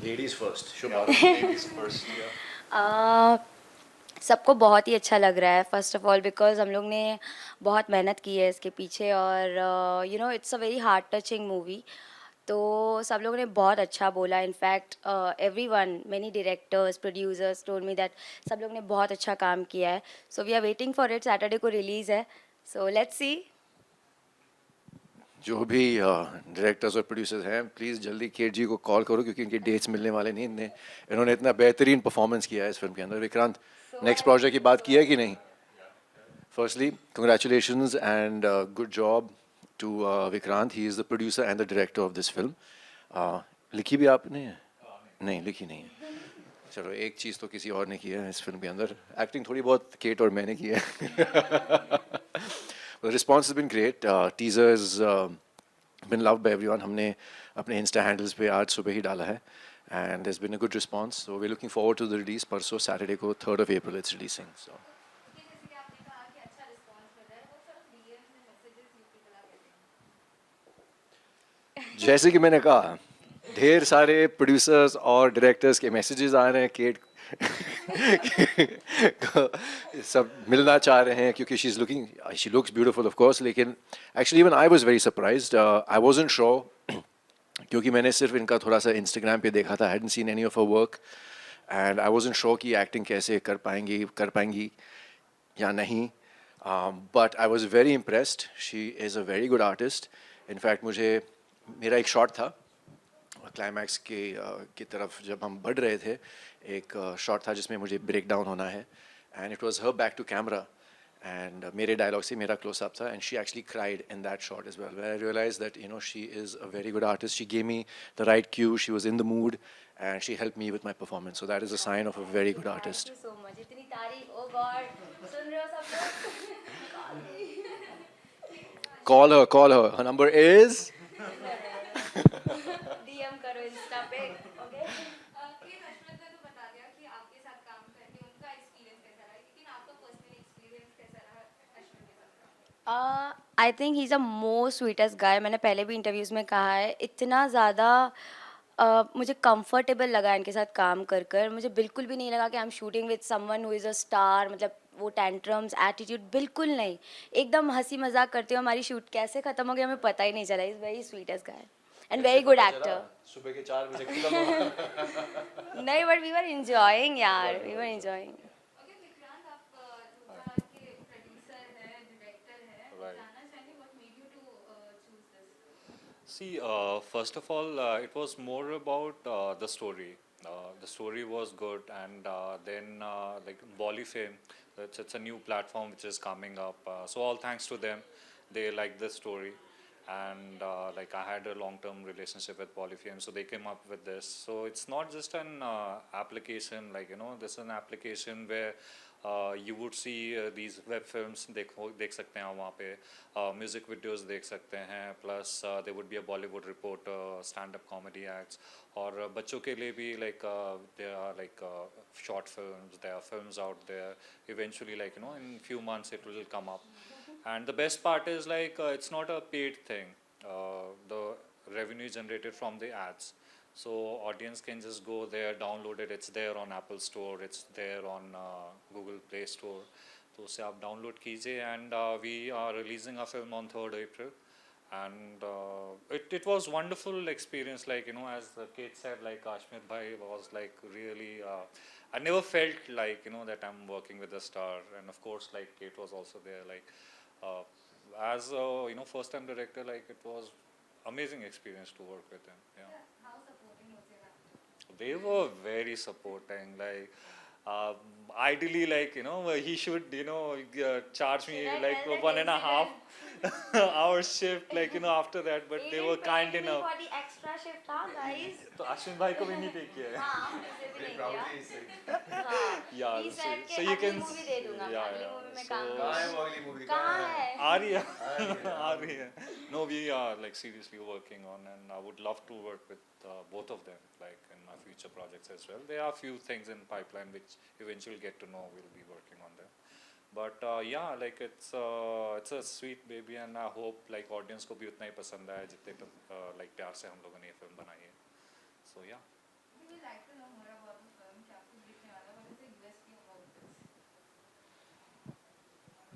Ladies first. Shubharati, ladies first. Yeah. आ, सबको बहुत ही अच्छा लग रहा है फर्स्ट ऑफ ऑल बिकॉज हम लोग ने बहुत मेहनत की है इसके पीछे और you know it's a very heart touching movie. तो सब लोगों ने बहुत अच्छा बोला। In fact everyone many directors producers told me that सब लोग ने बहुत अच्छा काम किया है। So we are waiting for it. Saturday को रिलीज़ है, सो लेट्स सी। जो भी डायरेक्टर्स और प्रोड्यूसर्स हैं, प्लीज़ जल्दी केट जी को कॉल करो क्योंकि इनके डेट्स मिलने वाले नहीं। इन्होंने इतना बेहतरीन परफॉर्मेंस किया है इस फिल्म के अंदर। विक्रांत, नेक्स्ट प्रोजेक्ट की बात की है कि नहीं? Firstly congratulations and good job to Vikrant. He is the producer and the director of this film. लिखी भी आपने है? नहीं, लिखी नहीं है। चलो, एक चीज़ तो किसी और ने की है इस फिल्म के अंदर। एक्टिंग थोड़ी बहुत केट और मैंने की है। The response has been great. Teaser has been loved by everyone. हमने अपने इंस्टा हैंडल्स पे आज सुबह ही डाला है and there's been a good response. So we're looking forward to the release. परसों सैटरडे को 3rd of April it's releasing. So जैसे कि मैंने कहा, ढेर सारे प्रोड्यूसर्स और डायरेक्टर्स के मैसेजेस आ रहे हैं केट सब मिलना चाह रहे हैं क्योंकि she looks beautiful of course. लेकिन actually even I was very surprised. I wasn't sure क्योंकि मैंने सिर्फ इनका थोड़ा सा इंस्टाग्राम पे देखा था। Hadn't seen any of her work and I wasn't sure कि एक्टिंग कैसे कर पाएंगी या नहीं। But I was very impressed. She is a very good artist. In fact मेरा एक शॉट था क्लाइमैक्स की तरफ जब हम बढ़ रहे थे। एक शॉट था जिसमें मुझे ब्रेक डाउन होना है and it was her back to camera and मेरे डायलॉग से मेरा क्लोज अप था and she actually cried in that shot as well. I realise that she is a very good artist. She gave me the right cue, she was in the mood and she help me with my performance. So that is a sign of a very good thank artist. You so much. इतनी तारीफ, ओ God, सुन रहे हो सब Call her. Her number is. लोग? DM करो Insta पे। Okay. कि हशमत ने तो बता दिया कि आपके साथ काम करके उनका एक्सपीरियंस कैसा रहा, लेकिन आपका पर्सनल एक्सपीरियंस कैसा रहा हशमत के साथ काम I think he is a most sweetest guy. मैंने पहले भी इंटरव्यूज़ में कहा है, इतना ज़्यादा मुझे कंफर्टेबल लगा इनके साथ काम कर कर। मुझे बिल्कुल भी नहीं लगा कि I am shooting with someone who is a star. मतलब वो टेंट्रम्स एटीट्यूड बिल्कुल नहीं। एकदम हंसी मजाक करते हुए हमारी शूट कैसे ख़त्म हो गया हमें पता ही नहीं चला। Is very sweetest guy and very good actor. सुबह के 4 बजे खत्म। नहीं, बट वी वर इंजॉइंग यार, we were enjoying. Okay Vikrant, आप टूटा के प्रोड्यूसर है, डायरेक्टर है, Right. जानना चाहेंगे what made you to choose this? See, first of all, it was more about the story. The story was good, and then like Bolly Fame, it's a new platform which is coming up. So all thanks to them, they liked the story, and like I had a long-term relationship with Polyfame, so they came up with this. So it's not just an application, like this is an application where you would see these web films देख सकते हैं आप वहाँ पे music videos देख सकते हैं plus they would be a Bollywood reporter stand up comedy acts और बच्चों के लिए भी like they are like short films they are films out there eventually like in few months it will come up and the best part is like it's not a paid thing the revenue generated from the ads so audience can just go there, download it. It's there on Apple Store. It's there on Google Play Store. तो उसे आप download कीजिए and we are releasing a film on 3rd April and it was wonderful experience like as Kate said like Ashmit bhai was like really I never felt like that I'm working with a star and of course like Kate was also there like uh, as a first time director like it was amazing experience to work with him yeah. How supporting was your actor? They were very supporting. Like, um, ideally, like he should charge me Should I like tell that one and a half incident? hour shift, like after that. But He they were didn't kind pay me enough. for the extra shift, हाँ guys. तो अश्विन भाई को भी नहीं देखी है. हाँ, उसे भी नहीं किया। हाँ, Yeah, he so, said so कि you अगली can मूवी दे दूंगा, yeah अगली yeah. मूवी में So काम कहाँ है वो करूंगा। अगली मूवी? कहाँ है? आ रही है आ रही है. No, we are like seriously working on, and I would love to work with both of them, like in my future projects as well. There are a few things in pipeline which eventually get to know we'll be working on them. But yeah, like it's a sweet baby, and I hope like audience को भी उतना ही पसंद आए जितने like प्यार से हम लोगों ने ये फिल्म बनाई है. So yeah. We will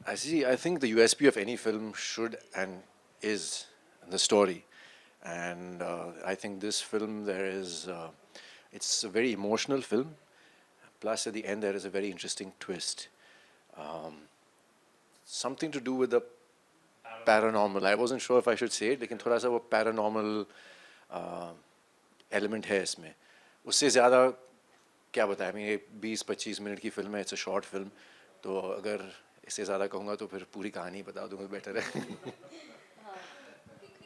I see. I think the USP of any film should and is the story, and I think this film there is. It's a very emotional film. Plus, at the end, there is a very interesting twist. Something to do with the paranormal. I wasn't sure if I should say it, लेकिन थोड़ा सा वो paranormal element है इसमें. उससे ज़्यादा क्या बताएं? I mean, ये 20-25 मिनट की फिल्म है. It's a short film. तो अगर इससे ज़्यादा कहूँगा तो फिर पूरी कहानी बता दूँगा बेटर है. क्योंकि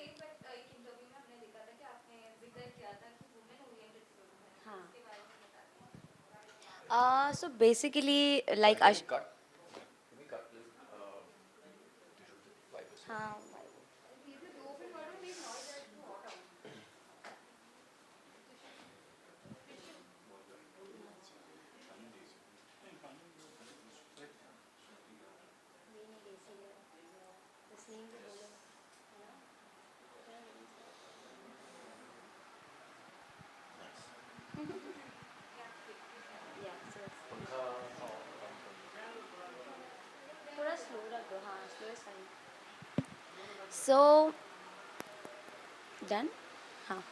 एक बार एक इंटरव्यू में हमने देखा था कि आपने जिक्र किया था कि वुमेन ओरिएंटेड फिल्म है, हाँ. उसके बारे में बताते हैं. So basically, like हाँ. थोड़ा स्लो रख दो. हाँ, slow is fine. So, done? Huh.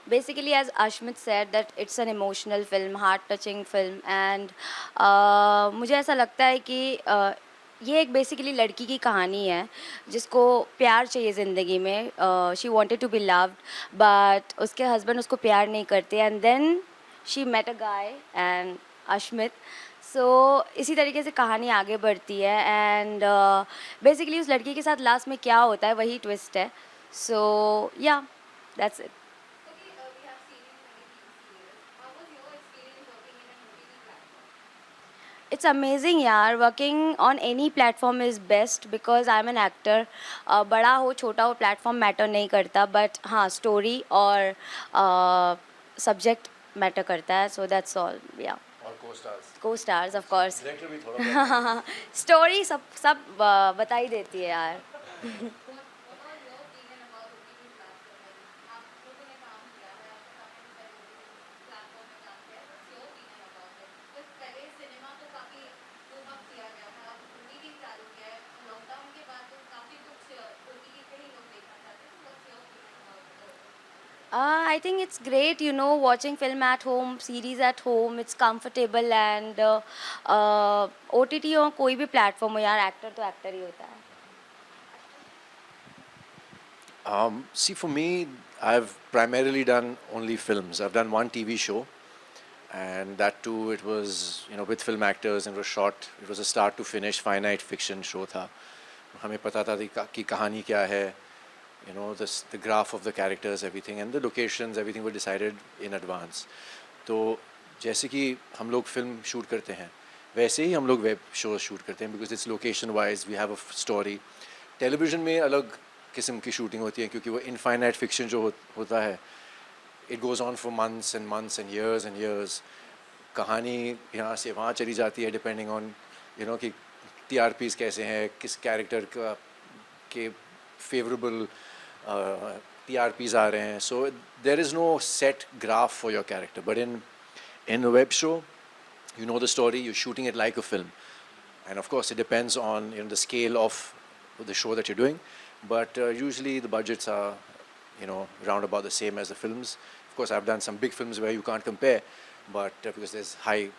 Basically, as Ashmit said, that it's an emotional film, heart-touching film, and मुझे ऐसा लगता है कि ये एक बेसिकली लड़की की कहानी है जिसको प्यार चाहिए ज़िंदगी में. She wanted to be loved, but उसके हस्बैंड उसको प्यार नहीं करते, and then she met a guy and Ashmit. So इसी तरीके से कहानी आगे बढ़ती है, एंड बेसिकली उस लड़की के साथ लास्ट में क्या होता है वही ट्विस्ट है. सो या that's it. Okay, we have seen you in many TV serials. How was your experience working in an OTT platform? It's amazing यार. Working on any platform is best because I'm an actor. बड़ा हो छोटा हो platform matter नहीं करता, but हाँ story और subject matter करता है. So that's all. या और co-stars. को-स्टार्स of course. Director भी थोड़ा. स्टोरी सब बता ही देती है यार. What was your opinion about OTT platform? आप लोगों ने काम किया है, आपने काफी सारे OTT platform में काम किया है. What's your opinion about it? Because पहले सिनेमा तो काफी boom up किया गया था, अब OTT चालू किया है. लॉकडाउन के बाद तो काफी कुछ OTT पे ही लोग देखना चाहते हैं. So what's your opinion about it? I think it's great, watching film at home, series at home. It's comfortable, and OTT हो कोई भी प्लेटफॉर्म हो यार, एक्टर तो एक्टर ही होता है. See, for me, I've primarily done only films. I've done one TV show, and that too, it was with film actors, and it was short. It was a start to finish finite fiction show था. हमें पता था कि कहानी क्या है, the graph of the characters, everything, and the locations, everything were decided in advance. तो जैसे कि हम लोग फिल्म शूट करते हैं, वैसे ही हम लोग वेब शो शूट करते हैं, because it's location wise, we have a story. Television में अलग किस्म की शूटिंग होती है क्योंकि वो इनफाइनाइट फिक्शन जो होता है, it goes on for months and months and years. कहानी यहाँ से वहाँ चली जाती है डिपेंडिंग ऑन कि TRPs कैसे हैं, किस कैरेक्टर का के फेवरेबल TRPs आ रहे हैं. So there is no set graph for your character, but in a web show, you know the story, you're shooting it like a film, and of course it depends on the scale of the show that you're doing, but usually the budgets are round about the same as the films. Of course, I've done some big films where you can't compare, but because there's high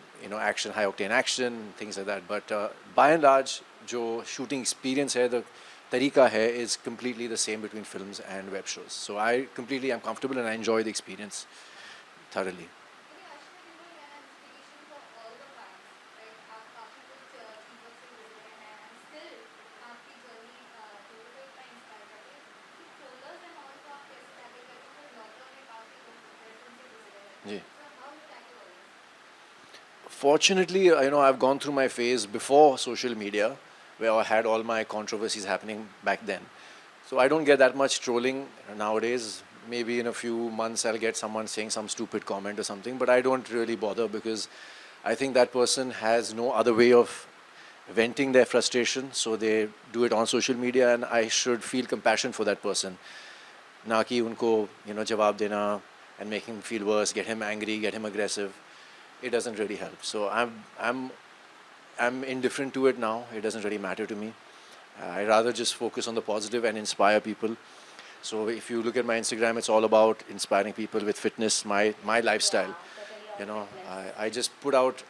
action, high octane action, things like that. But by and large, जो shooting experience है, the तरीका है is completely the same between films and web shows. So I completely am comfortable and I enjoy the experience thoroughly. जी. Fortunately, I've gone through my phase before social media, where I had all my controversies happening back then. So I don't get that much trolling nowadays. Maybe in a few months I'll get someone saying some stupid comment or something, but I don't really bother because I think that person has no other way of venting their frustration, so they do it on social media, and I should feel compassion for that person. Na ki unko, jawab dena and make him feel worse, get him angry, get him aggressive. It doesn't really help. So I'm indifferent to it now. It doesn't really matter to me. I rather just focus on the positive and inspire people. So if you look at my Instagram, it's all about inspiring people with fitness, my lifestyle. You know, I just put out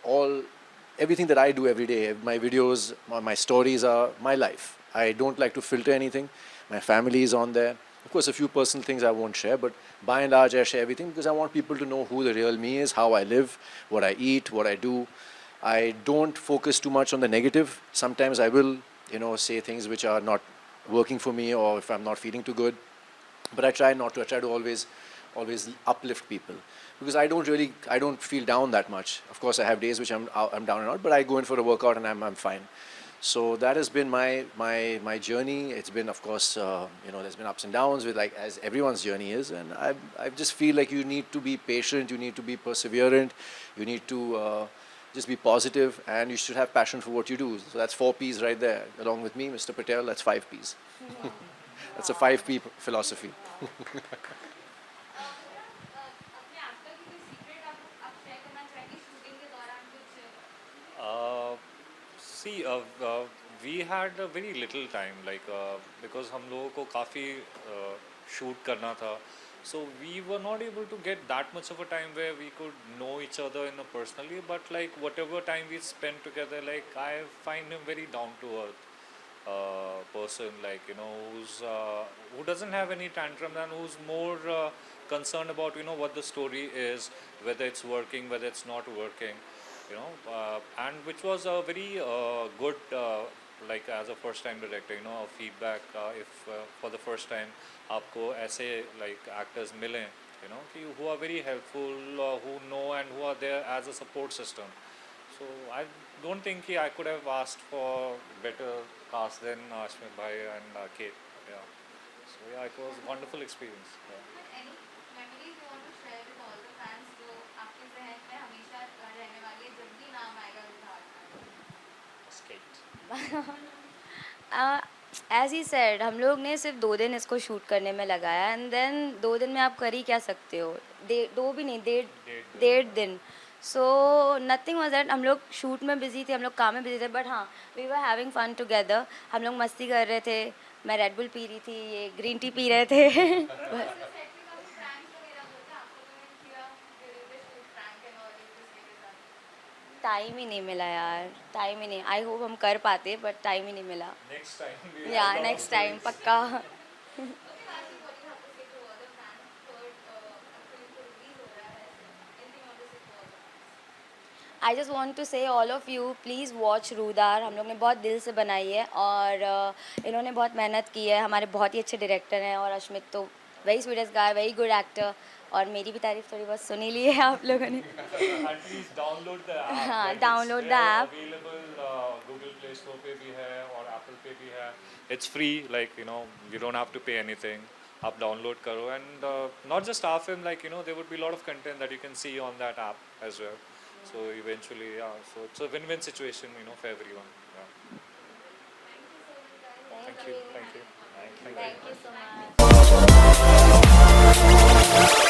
everything that I do every day. My videos, my stories are my life. I don't like to filter anything. My family is on there. Of course, a few personal things I won't share, but by and large, I share everything because I want people to know who the real me is, how I live, what I eat, what I do. I don't focus too much on the negative. Sometimes I will, say things which are not working for me, or if I'm not feeling too good. But I try not to. I try to always uplift people because I don't feel down that much. Of course, I have days which I'm down and out, but I go in for a workout and I'm fine. So that has been my journey. It's been, of course, there's been ups and downs with, like, as everyone's journey is, and I just feel like you need to be patient, you need to be perseverant, you need to just be positive, and you should have passion for what you do. So that's 4 P's right there. Along with me, Mr. Patel, that's 5 P's. That's a 5 P philosophy. अपने actor की कोई secret आप share करना चाहेंगे shooting के दौरान कुछ See, we had a very little time, like because हम लोगों को काफ़ी shoot करना था, so we were not able to get that much of a time where we could know each other in a personally. But like whatever time we spent together, like I find him very down to earth person, like who doesn't have any tantrum and who's more concerned about what the story is, whether it's working, whether it's not working. And which was a very good, like as a first time director, a feedback, if for the first time आपको ऐसे like actors मिलें, who are very helpful, who know and who are there as a support system. So I don't think I could have asked for better cast than Ashmit Bhai and Kate. Yeah. So yeah, it was a wonderful experience. Yeah. But any memories you want to share with all the fans जो आपके जहन में हमेशा रहने वाली है जब भी नाम आएगा विधान एज ही सेड, हम लोग ने सिर्फ 2 दिन इसको शूट करने में लगाया, एंड देन 2 दिन में आप कर ही क्या सकते हो, 2 भी नहीं, 1.5 दिन. So nothing was that. हम लोग शूट में बिजी थे, हम लोग काम में बिजी थे, बट हाँ, we were having fun together. हम लोग मस्ती कर रहे थे, मैं रेड बुल पी रही थी, ये ग्रीन टी पी रहे थे. टाइम ही नहीं मिला यार, टाइम ही नहीं. आई होप हम कर पाते, बट टाइम ही नहीं मिला. Next time. या नेक्स्ट टाइम पक्का. I just want to say all of you please watch रूदार. हम लोग ने बहुत दिल से बनाई है और इन्होंने बहुत मेहनत की है. हमारे बहुत ही अच्छे डायरेक्टर हैं, और अश्मित तो वेरी स्वीटेस्ट गाय, वेरी गुड एक्टर. और मेरी भी तारीफ थोड़ी बहुत सुनी ली है आप लोगों ने. At least download the app. हाँ, Like download it's the there, app. Available Google Play Store पे भी है और Apple पे भी है. It's free, like you don't have to pay anything. आप download करो, and not just our film, like there would be a lot of content that you can see on that app as well. So eventually, yeah, so it's a win-win situation, for everyone. Yeah. Thank you. Thank you so much.